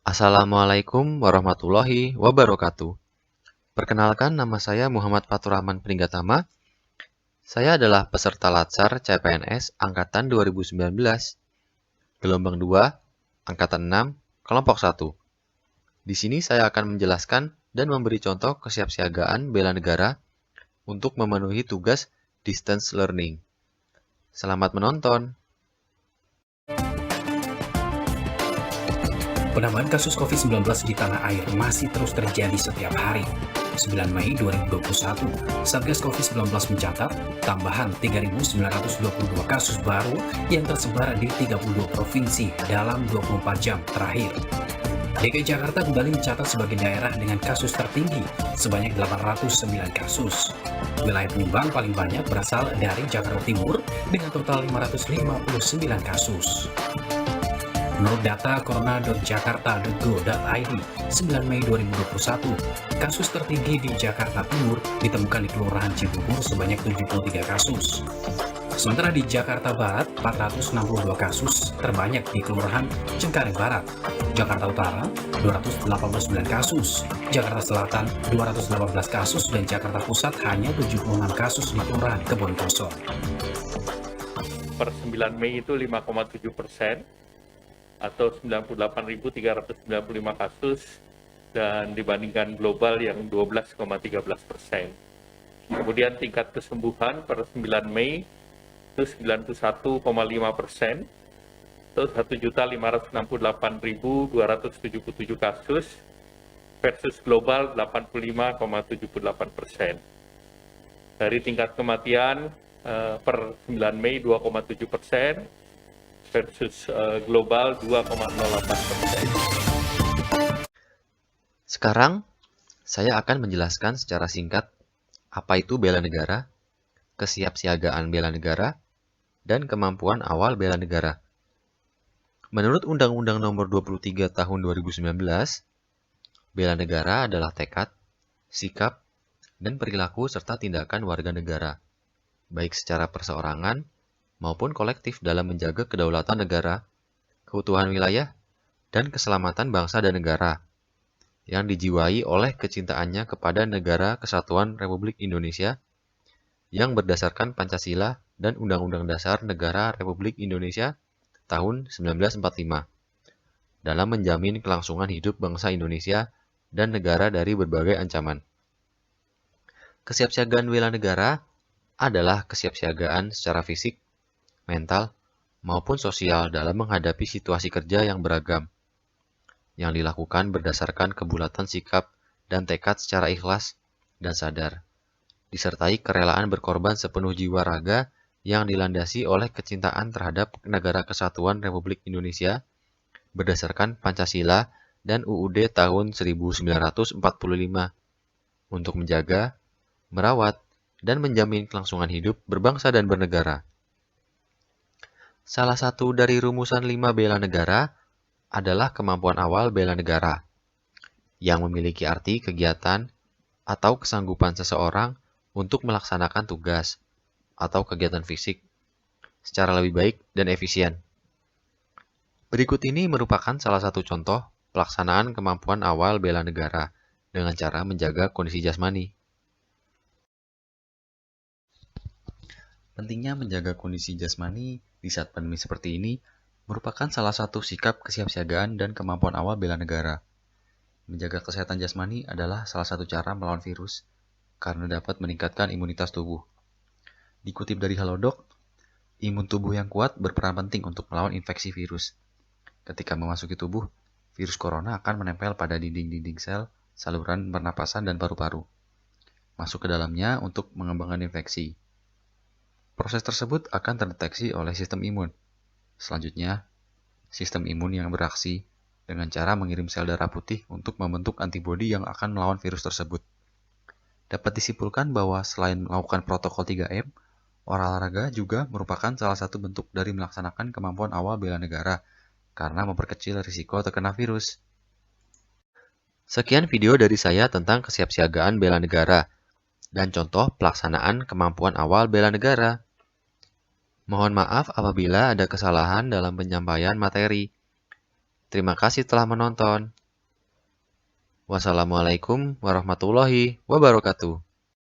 Assalamualaikum warahmatullahi wabarakatuh. Perkenalkan, nama saya Muhammad Fatur Rahman Pringgatama. Saya adalah peserta Latsar CPNS Angkatan 2019, Gelombang 2, Angkatan 6, Kelompok 1. Di sini saya akan menjelaskan dan memberi contoh kesiapsiagaan bela negara untuk memenuhi tugas distance learning. Selamat menonton! Penambahan kasus COVID-19 di tanah air masih terus terjadi setiap hari. 9 Mei 2021, Satgas COVID-19 mencatat tambahan 3.922 kasus baru yang tersebar di 32 provinsi dalam 24 jam terakhir. DKI Jakarta kembali mencatat sebagai daerah dengan kasus tertinggi sebanyak 809 kasus. Wilayah penyumbang paling banyak berasal dari Jakarta Timur dengan total 559 kasus. Menurut data corona.jakarta.go.id 9 Mei 2021, kasus tertinggi di Jakarta Timur ditemukan di Kelurahan Cibubur sebanyak 73 kasus. Sementara di Jakarta Barat, 462 kasus, terbanyak di Kelurahan Cengkareng Barat. Jakarta Utara, 289 kasus. Jakarta Selatan, 218 kasus. Dan Jakarta Pusat hanya 76 kasus di Kelurahan Kebon Kosong. Per 9 Mei itu 5,7%. Atau 98.395 kasus, dan dibandingkan global yang 12,13%. Kemudian tingkat kesembuhan per 9 Mei itu 91,5%, atau 1.568.277 kasus, versus global 85,78%. Dari tingkat kematian per 9 Mei 2,7%, versus global 2,08%. Sekarang, saya akan menjelaskan secara singkat apa itu bela negara, kesiapsiagaan bela negara, dan kemampuan awal bela negara. Menurut Undang-Undang Nomor 23 Tahun 2019, bela negara adalah tekad, sikap, dan perilaku serta tindakan warga negara, baik secara perseorangan maupun kolektif dalam menjaga kedaulatan negara, keutuhan wilayah, dan keselamatan bangsa dan negara, yang dijiwai oleh kecintaannya kepada Negara Kesatuan Republik Indonesia yang berdasarkan Pancasila dan Undang-Undang Dasar Negara Republik Indonesia tahun 1945, dalam menjamin kelangsungan hidup bangsa Indonesia dan negara dari berbagai ancaman. Kesiapsiagaan bela negara adalah kesiapsiagaan secara fisik, mental, maupun sosial dalam menghadapi situasi kerja yang beragam, yang dilakukan berdasarkan kebulatan sikap dan tekad secara ikhlas dan sadar, disertai kerelaan berkorban sepenuh jiwa raga yang dilandasi oleh kecintaan terhadap Negara Kesatuan Republik Indonesia berdasarkan Pancasila dan UUD tahun 1945 untuk menjaga, merawat, dan menjamin kelangsungan hidup berbangsa dan bernegara. Salah satu dari rumusan 5 bela negara adalah kemampuan awal bela negara, yang memiliki arti kegiatan atau kesanggupan seseorang untuk melaksanakan tugas atau kegiatan fisik secara lebih baik dan efisien. Berikut ini merupakan salah satu contoh pelaksanaan kemampuan awal bela negara dengan cara menjaga kondisi jasmani. Pentingnya menjaga kondisi jasmani di saat pandemi seperti ini merupakan salah satu sikap kesiapsiagaan dan kemampuan awal bela negara. Menjaga kesehatan jasmani adalah salah satu cara melawan virus karena dapat meningkatkan imunitas tubuh. Dikutip dari Halodoc, imun tubuh yang kuat berperan penting untuk melawan infeksi virus. Ketika memasuki tubuh, virus corona akan menempel pada dinding-dinding sel, saluran pernapasan, dan paru-paru. Masuk ke dalamnya untuk mengembangkan infeksi. Proses tersebut akan terdeteksi oleh sistem imun. Selanjutnya, sistem imun yang beraksi dengan cara mengirim sel darah putih untuk membentuk antibodi yang akan melawan virus tersebut. Dapat disimpulkan bahwa selain melakukan protokol 3M, olahraga juga merupakan salah satu bentuk dari melaksanakan kemampuan awal bela negara karena memperkecil risiko terkena virus. Sekian video dari saya tentang kesiapsiagaan bela negara dan contoh pelaksanaan kemampuan awal bela negara. Mohon maaf apabila ada kesalahan dalam penyampaian materi. Terima kasih telah menonton. Wassalamualaikum warahmatullahi wabarakatuh.